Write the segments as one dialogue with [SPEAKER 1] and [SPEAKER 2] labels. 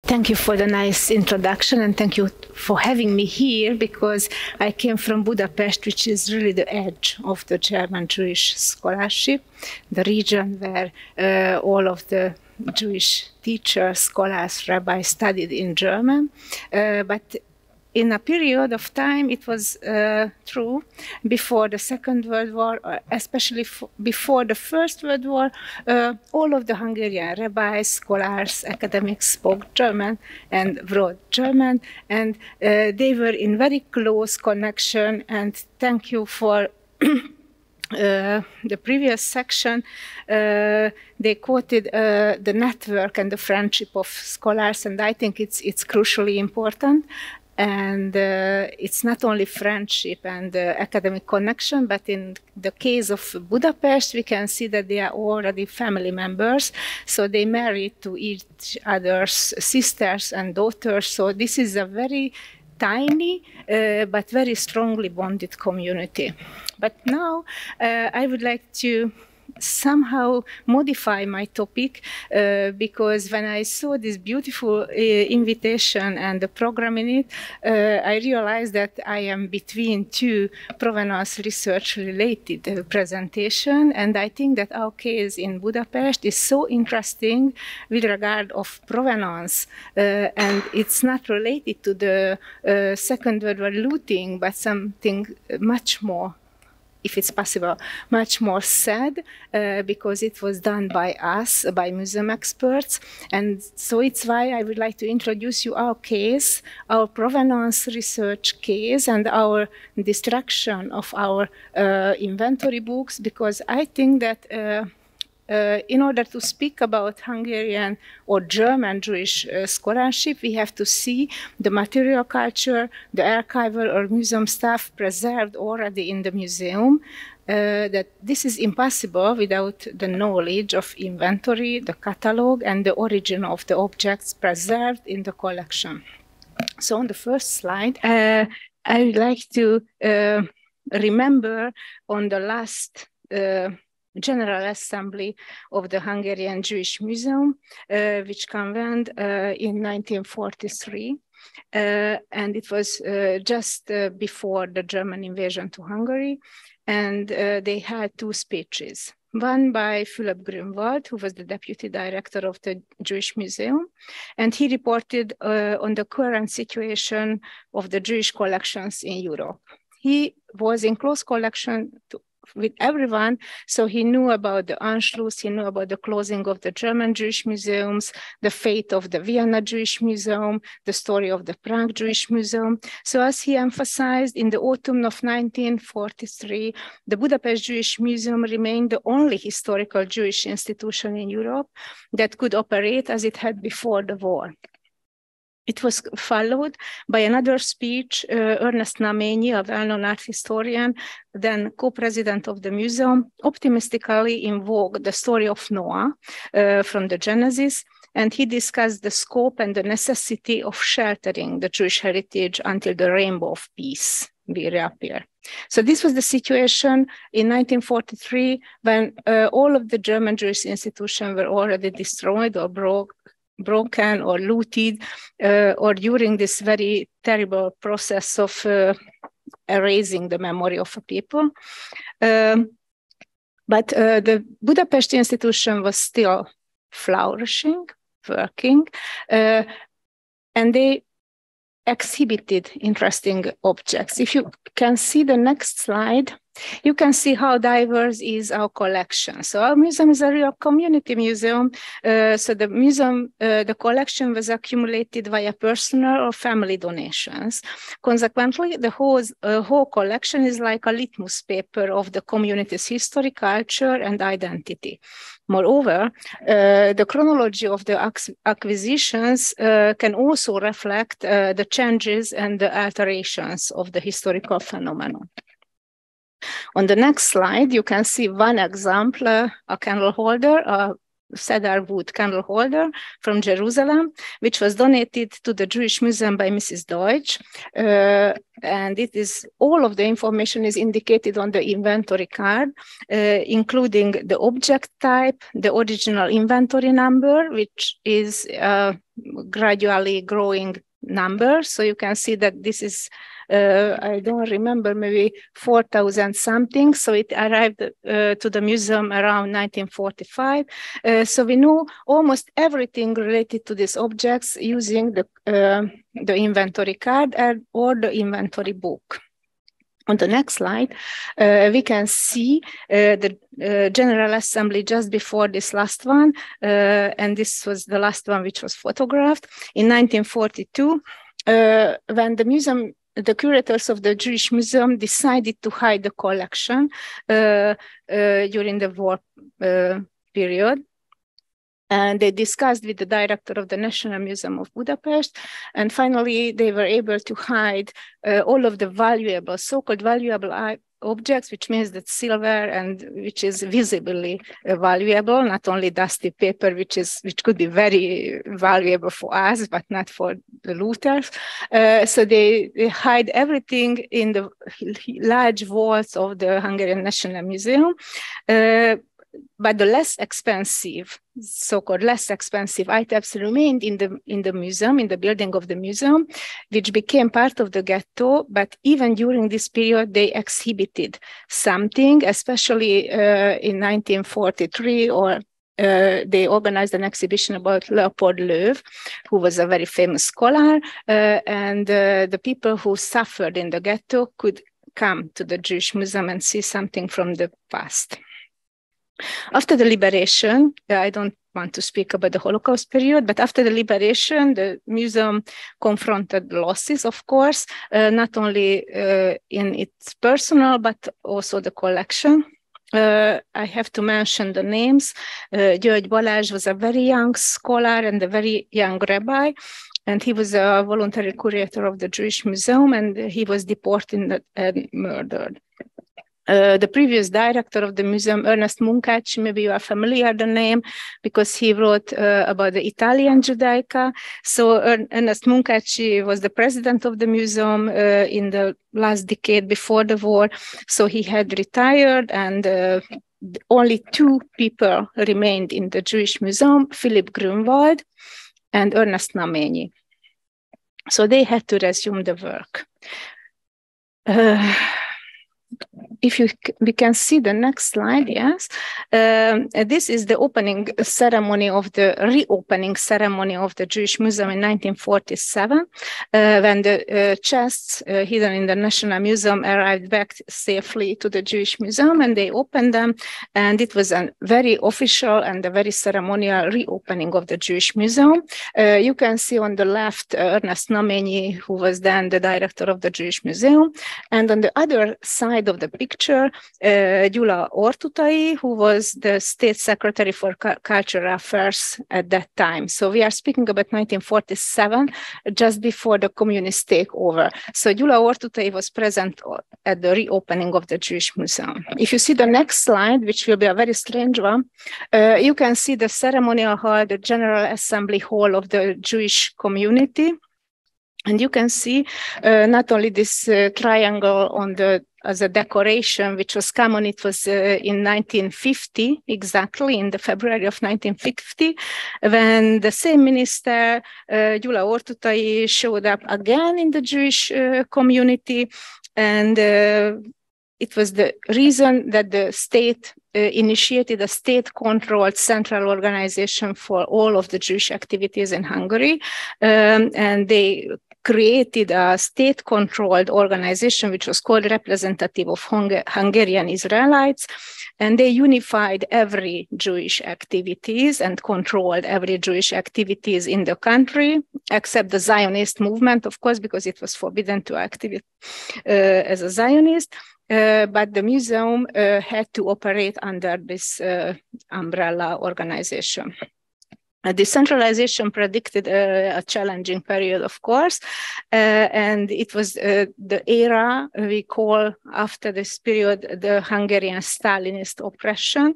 [SPEAKER 1] Thank you for the nice introduction, and thank you for having me here, because I came from Budapest, which is really the edge of the German Jewish scholarship, the region where all of the Jewish teachers, scholars, rabbis studied in German. But in a period of time, it was true before the Second World War, especially before the First World War, all of the Hungarian rabbis, scholars, academics spoke German and wrote German, and they were in very close connection. And thank you for the previous section. They quoted the network and the friendship of scholars, and I think it's crucially important. And it's not only friendship and academic connection, but in the case of Budapest, we can see that they are already family members. So they married to each other's sisters and daughters. So this is a very tiny but very strongly bonded community. But now I would like to somehow modify my topic, because when I saw this beautiful invitation and the program in it, I realized that I am between two provenance research related presentation, and I think that our case in Budapest is so interesting with regard of provenance, and it's not related to the Second World War looting, but something much more, if it's possible, much more sad, because it was done by us, by museum experts. And so it's why I would like to introduce you our case, our provenance research case, and our destruction of our inventory books, because I think that in order to speak about Hungarian or German Jewish scholarship, we have to see the material culture, the archival or museum stuff preserved already in the museum, that this is impossible without the knowledge of inventory, the catalog, and the origin of the objects preserved in the collection. So on the first slide, I would like to remember on the last General Assembly of the Hungarian Jewish Museum, which convened in 1943. And it was just before the German invasion to Hungary. And they had two speeches. One by Philipp Grünwald, who was the deputy director of the Jewish Museum. And he reported on the current situation of the Jewish collections in Europe. He was in close connection with everyone, so he knew about the Anschluss, he knew about the closing of the German Jewish museums, the fate of the Vienna Jewish Museum, the story of the Prague Jewish Museum. So as he emphasized, in the autumn of 1943, the Budapest Jewish Museum remained the only historical Jewish institution in Europe that could operate as it had before the war. It was followed by another speech. Ernest Namenyi, a well-known art historian, then co-president of the museum, optimistically invoked the story of Noah from the Genesis, and he discussed the scope and the necessity of sheltering the Jewish heritage until the rainbow of peace will reappear. So this was the situation in 1943, when all of the German Jewish institutions were already destroyed or broken or looted, or during this very terrible process of erasing the memory of a people. But the Budapest institution was still flourishing, working, and they exhibited interesting objects. If you can see the next slide, you can see how diverse is our collection. So our museum is a real community museum. So the museum, the collection was accumulated via personal or family donations. Consequently, the whole collection is like a litmus paper of the community's history, culture, and identity. Moreover, the chronology of the acquisitions can also reflect the changes and the alterations of the historical phenomenon. On the next slide, you can see one example, a candle holder, a cedar wood candle holder from Jerusalem, which was donated to the Jewish Museum by Mrs. Deutsch. And it is, all of the information is indicated on the inventory card, including the object type, the original inventory number, which is a gradually growing number. So you can see that this is, I don't remember, maybe 4,000 something. So it arrived to the museum around 1945. So we know almost everything related to these objects using the inventory card or the inventory book. On the next slide, we can see the General Assembly just before this last one, and this was the last one which was photographed in 1942, when the curators of the Jewish Museum decided to hide the collection during the war period. And they discussed with the director of the National Museum of Budapest, and finally they were able to hide all of the valuable, so-called valuable objects, which means that silver and which is visibly valuable, not only dusty paper, which could be very valuable for us, but not for the looters. So they hide everything in the large vaults of the Hungarian National Museum. But the less expensive, so-called less expensive items remained in the museum, in the building of the museum, which became part of the ghetto. But even during this period, they exhibited something, especially in 1943, or they organized an exhibition about Leopold Löw, who was a very famous scholar, and the people who suffered in the ghetto could come to the Jewish Museum and see something from the past. After the liberation, I don't want to speak about the Holocaust period, but after the liberation, the museum confronted losses, of course, not only in its personal, but also the collection. I have to mention the names. György Balázs was a very young scholar and a very young rabbi, and he was a voluntary curator of the Jewish Museum, and he was deported and murdered. The previous director of the museum, Ernest Munkácsi, maybe you are familiar with the name because he wrote about the Italian Judaica. So Ernest Munkácsi was the president of the museum in the last decade before the war. So he had retired, and only two people remained in the Jewish Museum, Philip Grünwald and Ernest Namenyi. So they had to resume the work. If we can see the next slide, yes. This is the opening ceremony of the reopening ceremony of the Jewish Museum in 1947, when the chests hidden in the National Museum arrived back safely to the Jewish Museum, and they opened them, and it was a very official and a very ceremonial reopening of the Jewish Museum. You can see on the left Ernest Namenyi, who was then the director of the Jewish Museum, and on the other side of the picture, Gyula Ortutai, who was the State Secretary for Cultural Affairs at that time. So we are speaking about 1947, just before the communist takeover. So Gyula Ortutai was present at the reopening of the Jewish Museum. If you see the next slide, which will be a very strange one, you can see the ceremonial hall, the General Assembly Hall of the Jewish community. And you can see not only this triangle on as a decoration, which was common. It was in 1950, exactly in the February of 1950, when the same minister, Gyula Ortutai, showed up again in the Jewish community. And it was the reason that the state initiated a state-controlled central organization for all of the Jewish activities in Hungary. And they created a state-controlled organization, which was called Representative of Hungarian Israelites, and they unified every Jewish activities and controlled every Jewish activities in the country, except the Zionist movement, of course, because it was forbidden to activate as a Zionist. But the museum had to operate under this umbrella organization. Decentralization predicted a challenging period, of course, and it was the era we call after this period the Hungarian Stalinist oppression.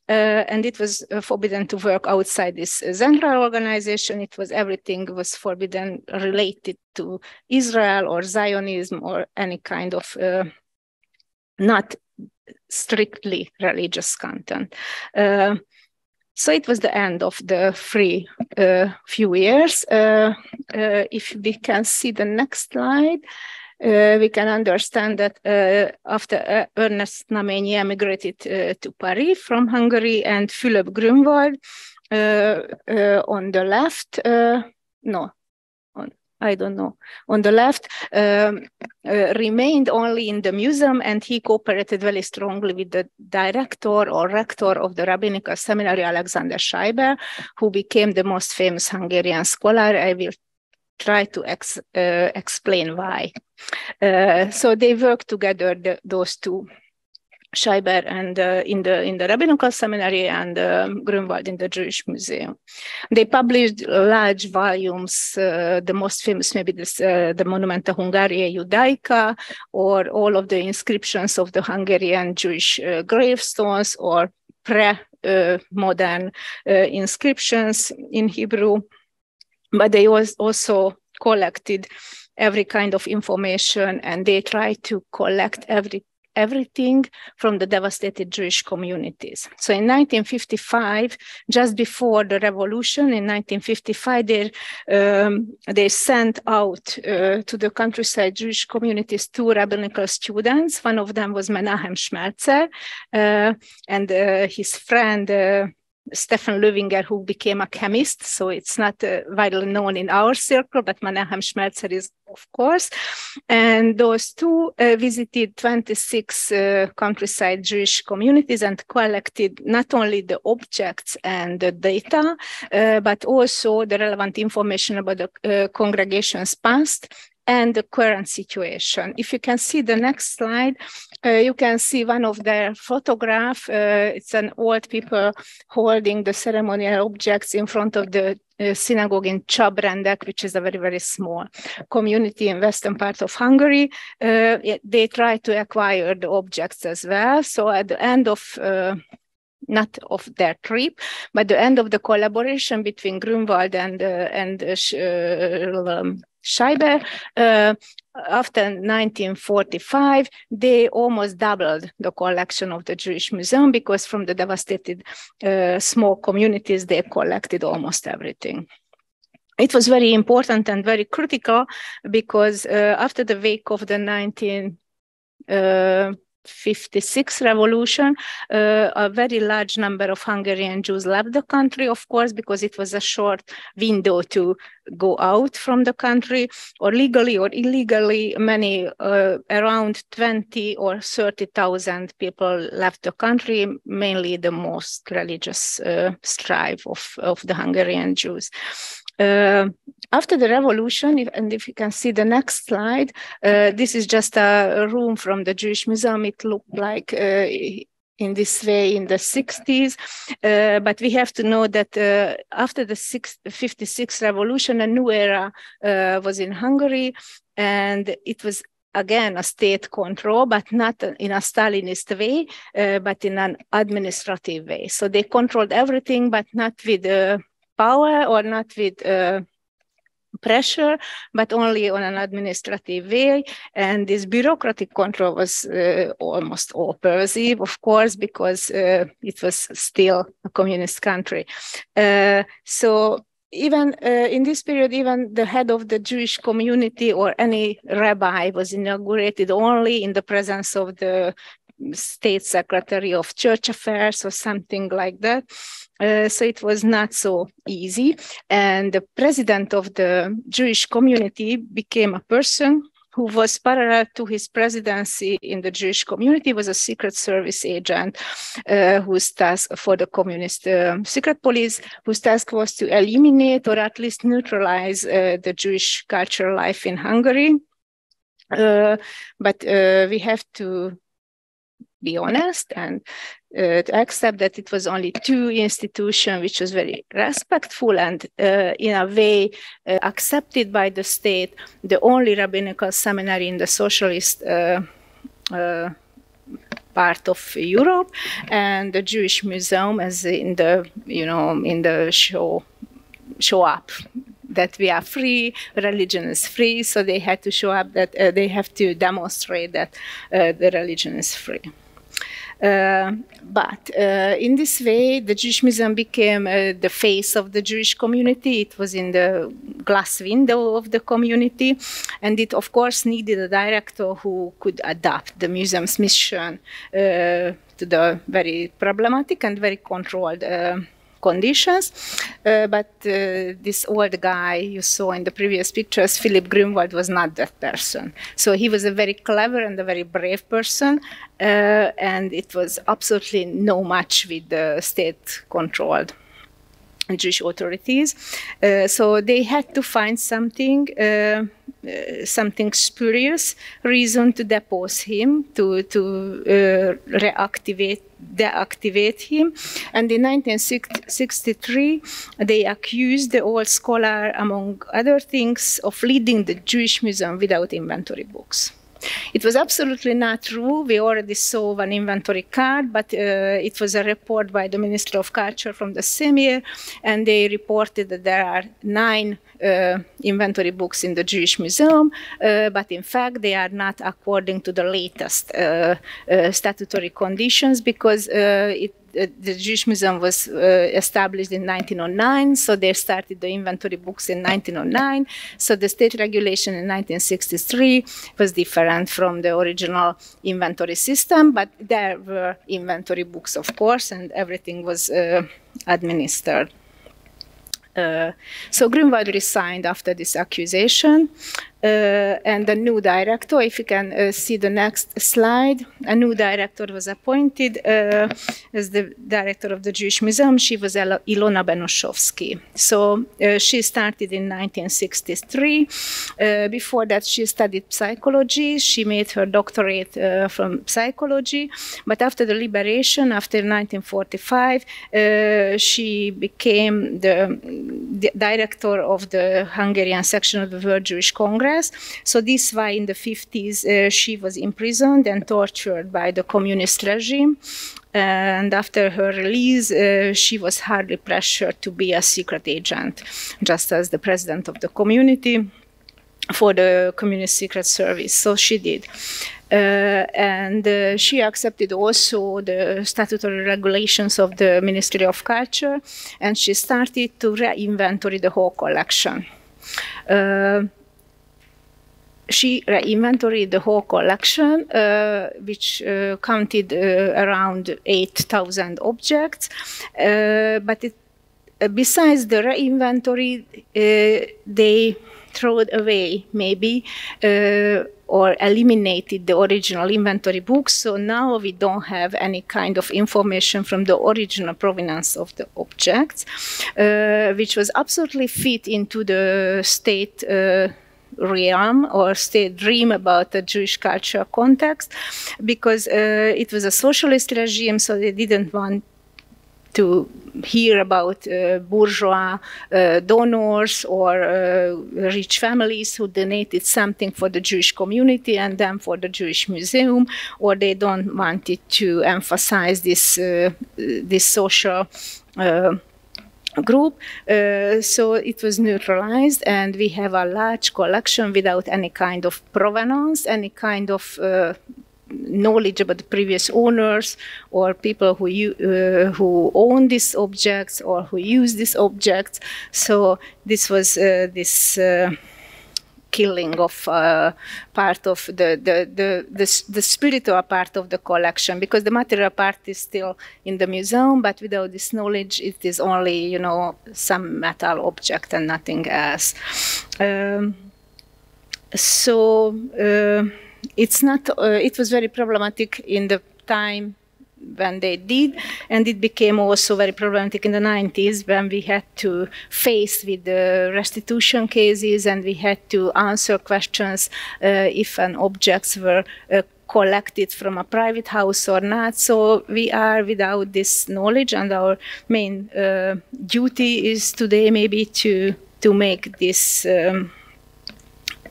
[SPEAKER 1] and it was forbidden to work outside this central organization. It was everything was forbidden related to Israel or Zionism or any kind of not strictly religious content. So it was the end of the free few years. If we can see the next slide, we can understand that after Ernest Naményi emigrated to Paris from Hungary, and Philip Grünwald on the left, on the left, remained only in the museum, and he cooperated very strongly with the director or rector of the rabbinical seminary, Alexander Schechter, who became the most famous Hungarian scholar. I will try to explain why. So they worked together, those two, Schechter and in the rabbinical seminary, and Grünwald in the Jewish Museum. They published large volumes. The most famous, maybe this, the Monumenta Hungariae Judaica, or all of the inscriptions of the Hungarian Jewish gravestones, or pre-modern inscriptions in Hebrew. But they also collected every kind of information, and they tried to collect everything from the devastated Jewish communities. So in 1955, just before the revolution, in 1955, they sent out to the countryside Jewish communities 2 rabbinical students. One of them was Menahem Schmelzer, and his friend, Stefan Löwinger, who became a chemist, so it's not widely known in our circle, but Menahem Schmelzer is, of course. And those 2 visited 26 countryside Jewish communities and collected not only the objects and the data, but also the relevant information about the congregation's past and the current situation. If you can see the next slide, you can see one of their photographs. It's an old people holding the ceremonial objects in front of the synagogue in Csabrendek, which is a very, very small community in western part of Hungary. They try to acquire the objects as well. So at the end of not of their trip, but the end of the collaboration between Grünwald and Schechter, after 1945, they almost doubled the collection of the Jewish Museum, because from the devastated small communities, they collected almost everything. It was very important and very critical, because after the wake of the 1956 revolution, a very large number of Hungarian Jews left the country, of course, because it was a short window to go out from the country, or legally or illegally. Many, around 20 or 30,000 people left the country, mainly the most religious stripe of the Hungarian Jews. After the revolution, if you can see the next slide, this is just a room from the Jewish Museum. It looked like in this way in the 60s, but we have to know that after the 56 revolution, a new era was in Hungary, and it was again a state control, but not in a Stalinist way, but in an administrative way. So they controlled everything, but not with power or not with pressure, but only on an administrative way. And this bureaucratic control was almost all-pervasive, of course, because it was still a communist country. So even in this period, even the head of the Jewish community or any rabbi was inaugurated only in the presence of the State Secretary of Church Affairs or something like that. So it was not so easy. And the president of the Jewish community became a person who was parallel to his presidency in the Jewish community, was a Secret Service agent whose task for the communist secret police, whose task was to eliminate or at least neutralize the Jewish cultural life in Hungary. But we have to be honest and to accept that it was only 2 institutions which was very respectful and in a way accepted by the state, the only rabbinical seminary in the socialist part of Europe, and the Jewish Museum as in the, in the show up that we are free, religion is free, so they had to show up that they have to demonstrate that the religion is free. But in this way, the Jewish Museum became the face of the Jewish community. It was in the glass window of the community, and it, of course, needed a director who could adapt the museum's mission to the very problematic and very controlled conditions, but this old guy you saw in the previous pictures, Philip Grünwald, was not that person. So he was a very clever and a very brave person, and it was absolutely no match with the state-controlled Jewish authorities. So they had to find something spurious reason to depose him, to deactivate him. And in 1963, they accused the old scholar, among other things, of leading the Jewish Museum without inventory books. It was absolutely not true. We already saw one inventory card, but it was a report by the Ministry of Culture from the same year, and they reported that there are 9 inventory books in the Jewish Museum, but in fact they are not according to the latest statutory conditions, because the Jewish Museum was established in 1909, so they started the inventory books in 1909. So the state regulation in 1963 was different from the original inventory system, but there were inventory books, of course, and everything was administered. So Grünwald resigned after this accusation, and a new director, if you can see the next slide, a new director was appointed as the director of the Jewish Museum. She was Ilona Benoshovsky. So she started in 1963. Before that, she studied psychology. She made her doctorate from psychology. But after the liberation, after 1945, she became the director of the Hungarian section of the World Jewish Congress. So this why in the 50s she was imprisoned and tortured by the communist regime. And after her release, she was hardly pressured to be a secret agent, just as the president of the community for the Communist Secret Service. So she did. And she accepted also the statutory regulations of the Ministry of Culture, and she started to re-inventory the whole collection. She re-inventoried the whole collection, which counted around 8,000 objects. But besides the re-inventory, they threw away, maybe, or eliminated the original inventory books. So now we don't have any kind of information from the original provenance of the objects, which was absolutely fit into the state realm or state dream about the Jewish culture context, because it was a socialist regime, so they didn't want to hear about bourgeois donors or rich families who donated something for the Jewish community and then for the Jewish Museum, or they don't want it to emphasize this social group. So it was neutralized, and we have a large collection without any kind of provenance, any kind of knowledge about the previous owners or people who own these objects or who use these objects. So this was this killing of part of the spiritual part of the collection, because the material part is still in the museum, but without this knowledge, it is only, you know, some metal object and nothing else. It's not. It was very problematic in the time when they did, and it became also very problematic in the 90s when we had to face with the restitution cases, and we had to answer questions if an objects were collected from a private house or not. So we are without this knowledge, and our main duty is today maybe to make this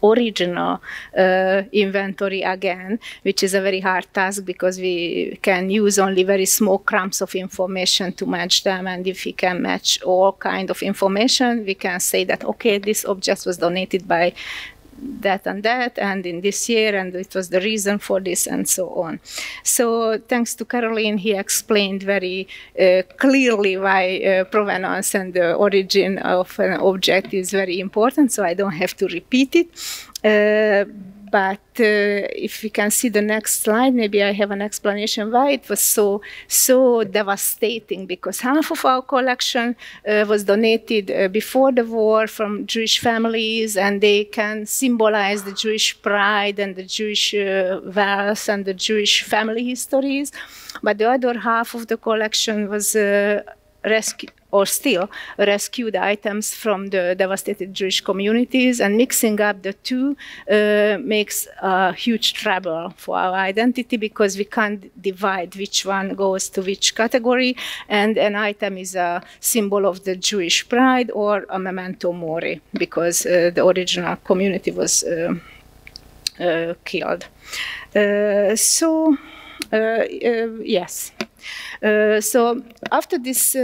[SPEAKER 1] original inventory again, which is a very hard task because we can use only very small crumbs of information to match them. And if we can match all kind of information, we can say that, okay, this object was donated by that and that, and in this year, and it was the reason for this, and so on. So thanks to Caroline, he explained very clearly why provenance and the origin of an object is very important, so I don't have to repeat it. But if we can see the next slide, maybe I have an explanation why it was so devastating, because half of our collection was donated before the war from Jewish families, and they can symbolize the Jewish pride and the Jewish wealth and the Jewish family histories. But the other half of the collection was rescued items from the devastated Jewish communities, and mixing up the two makes a huge trouble for our identity, because we can't divide which one goes to which category, and an item is a symbol of the Jewish pride or a memento mori, because the original community was killed. Yes. So after this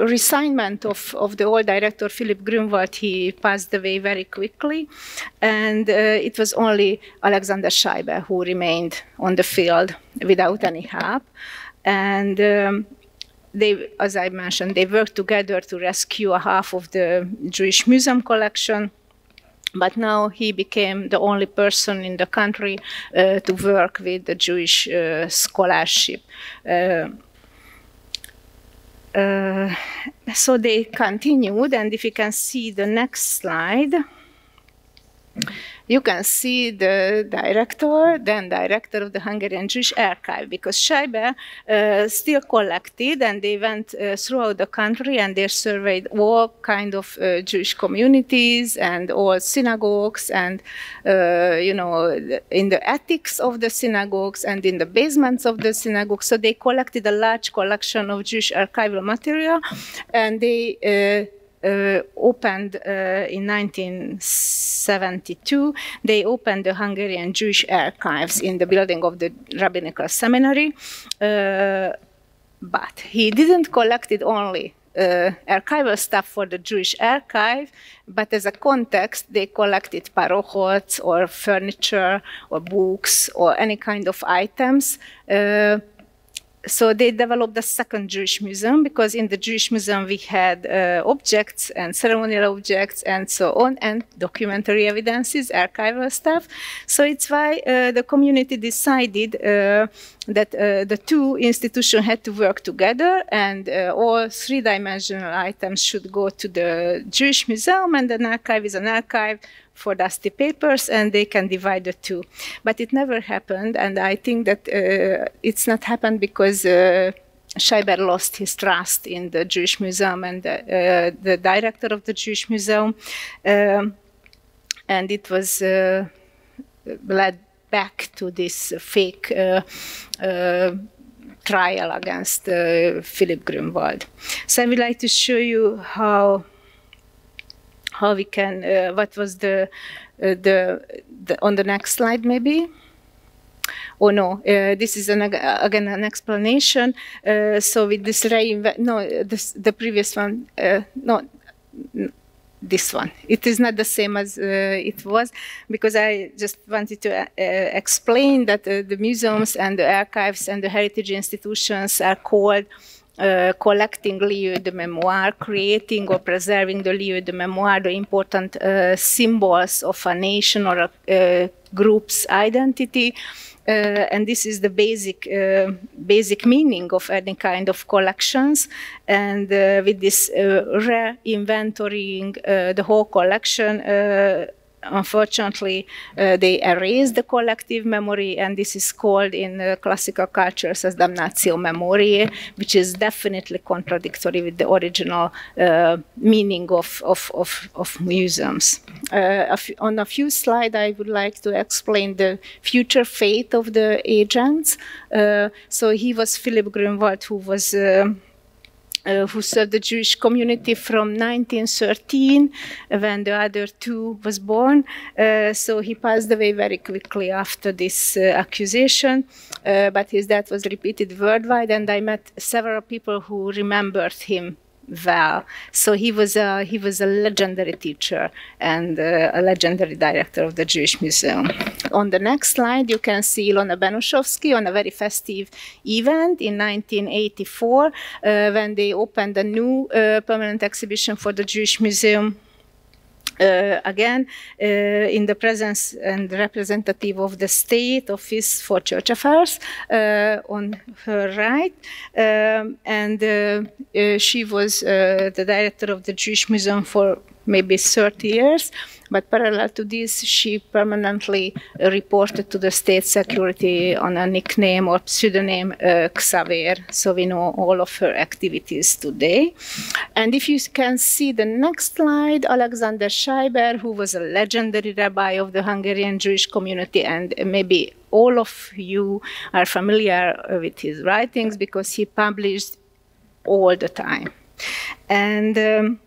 [SPEAKER 1] resignment of the old director, Philip Grunwald, he passed away very quickly, and it was only Alexander Scheiber who remained on the field without any help. And they, as I mentioned, they worked together to rescue a half of the Jewish museum collection. But now he became the only person in the country to work with the Jewish scholarship. So they continued, and if you can see the next slide, you can see the then director of the Hungarian Jewish Archive, because Scheiber still collected, and they went throughout the country, and they surveyed all kind of Jewish communities and all synagogues, and in the attics of the synagogues and in the basements of the synagogues. So they collected a large collection of Jewish archival material, and they opened in 1972, they opened the Hungarian Jewish Archives in the building of the Rabbinical Seminary. But he didn't collect it only archival stuff for the Jewish archive, but as a context, they collected parochot or furniture or books or any kind of items. So they developed a second Jewish museum, because in the Jewish museum we had objects and ceremonial objects and so on, and documentary evidences, archival stuff. So it's why the community decided that the two institutions had to work together, and all three-dimensional items should go to the Jewish museum, and an archive is an archive for dusty papers, and they can divide the two. But it never happened, and I think that it's not happened because Scheiber lost his trust in the Jewish Museum and the director of the Jewish Museum, and it was led back to this fake trial against Philip Grunwald. So I would like to show you how we can, what was the on the next slide maybe? Oh no, this is again an explanation. So with this the previous one, this one. It is not the same as it was, because I just wanted to explain that the museums and the archives and the heritage institutions are called collecting lieux de mémoire, creating or preserving the lieux de mémoire, the important symbols of a nation or a group's identity. And this is the basic meaning of any kind of collections. And with this re-inventorying the whole collection, unfortunately, they erase the collective memory, and this is called in classical cultures as damnatio memoriae, which is definitely contradictory with the original meaning of museums. On a few slides, I would like to explain the future fate of the agents. So he was Philip Grunwald, who was who served the Jewish community from 1913, when the other two was born. So he passed away very quickly after this accusation, but his death was repeated worldwide, and I met several people who remembered him well. So he was a legendary teacher and a legendary director of the Jewish Museum. On the next slide, you can see Ilona Benuszowski on a very festive event in 1984 when they opened a new permanent exhibition for the Jewish Museum. Again, in the presence and representative of the State Office for Church Affairs on her right, and she was the director of the Jewish Museum for maybe 30 years, but parallel to this, she permanently reported to the state security on a nickname or pseudonym Xavier, so we know all of her activities today. And if you can see the next slide, Alexander Scheiber, who was a legendary rabbi of the Hungarian Jewish community, and maybe all of you are familiar with his writings because he published all the time. And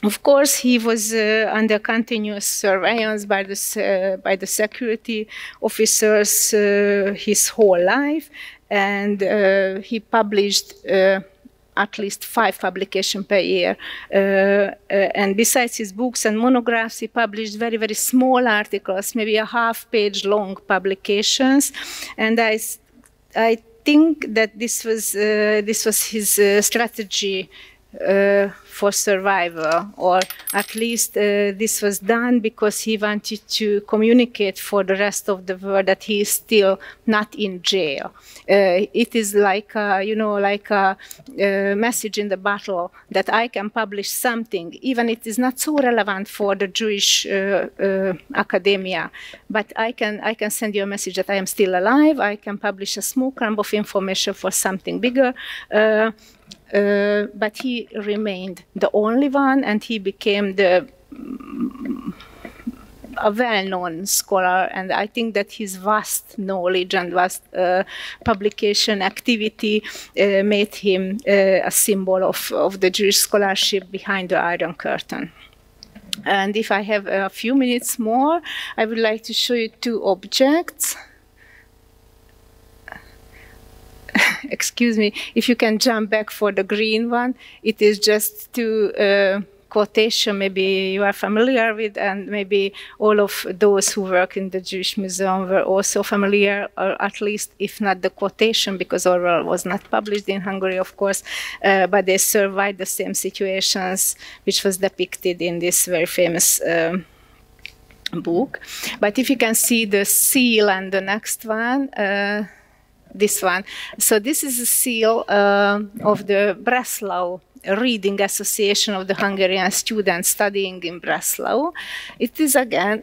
[SPEAKER 1] of course, he was under continuous surveillance by the security officers his whole life, and he published at least 5 publications per year. And besides his books and monographs, he published very, very small articles, maybe a half-page long publications. And I think that this was his strategy for survival, or at least this was done because he wanted to communicate for the rest of the world that he is still not in jail. It is like like a message in the battle that I can publish something, even it is not so relevant for the Jewish academia, but I can send you a message that I am still alive. I can publish a small crumb of information for something bigger. But he remained the only one, and he became a well-known scholar. And I think that his vast knowledge and vast publication activity made him a symbol of the Jewish scholarship behind the Iron Curtain. And if I have a few minutes more, I would like to show you 2 objects. Excuse me, if you can jump back for the green one, it is just 2 quotation maybe you are familiar with, and maybe all of those who work in the Jewish Museum were also familiar, or at least if not the quotation, because Orwell was not published in Hungary, of course, but they survived the same situations which was depicted in this very famous book. But if you can see the seal and the next one, this one. So this is a seal of the Breslau Reading Association of the Hungarian students studying in Breslau. It is again,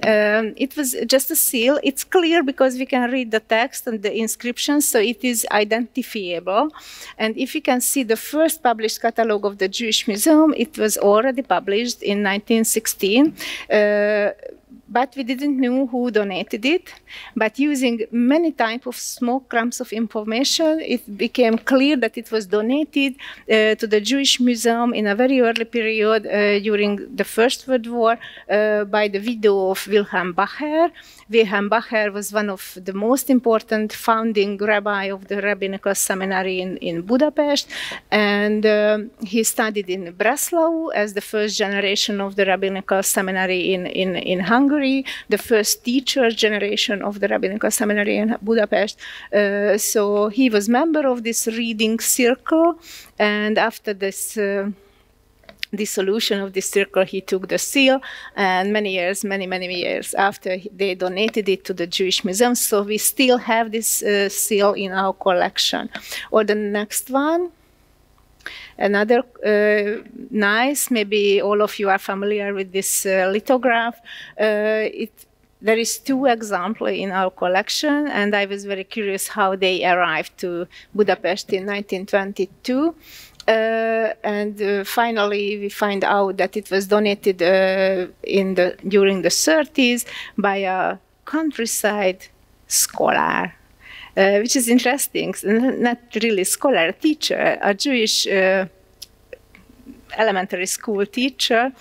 [SPEAKER 1] it was just a seal. It's clear because we can read the text and the inscription, so it is identifiable. And if you can see the first published catalogue of the Jewish Museum, it was already published in 1916. But we didn't know who donated it. But using many types of small crumbs of information, it became clear that it was donated to the Jewish Museum in a very early period during the First World War by the widow of Wilhelm Bacher. Wilhelm Bacher was one of the most important founding rabbi of the rabbinical seminary in Budapest, and he studied in Breslau as the first generation of the rabbinical seminary in Hungary, the first teacher generation of the rabbinical seminary in Budapest. So he was member of this reading circle, and after this dissolution of this circle, he took the seal, and many years after, they donated it to the Jewish Museum. So we still have this seal in our collection. Or the next one. Another nice, maybe all of you are familiar with this lithograph. There is 2 examples in our collection, and I was very curious how they arrived to Budapest in 1922. And finally, we find out that it was donated during the 30s by a countryside scholar. Which is interesting, not really a scholar, a teacher, a Jewish elementary school teacher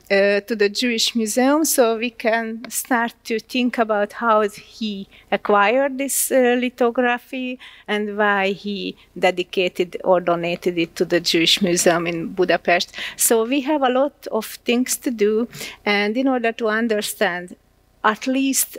[SPEAKER 1] to the Jewish Museum, so we can start to think about how he acquired this lithography and why he dedicated or donated it to the Jewish Museum in Budapest. So we have a lot of things to do, and in order to understand at least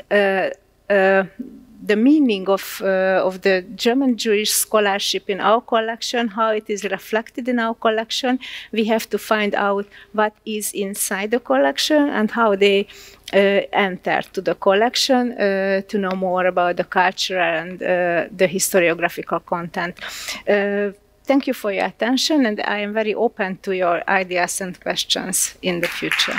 [SPEAKER 1] the meaning of the German Jewish scholarship in our collection, how it is reflected in our collection, we have to find out what is inside the collection and how they enter to the collection to know more about the culture and the historiographical content. Thank you for your attention, and I am very open to your ideas and questions in the future.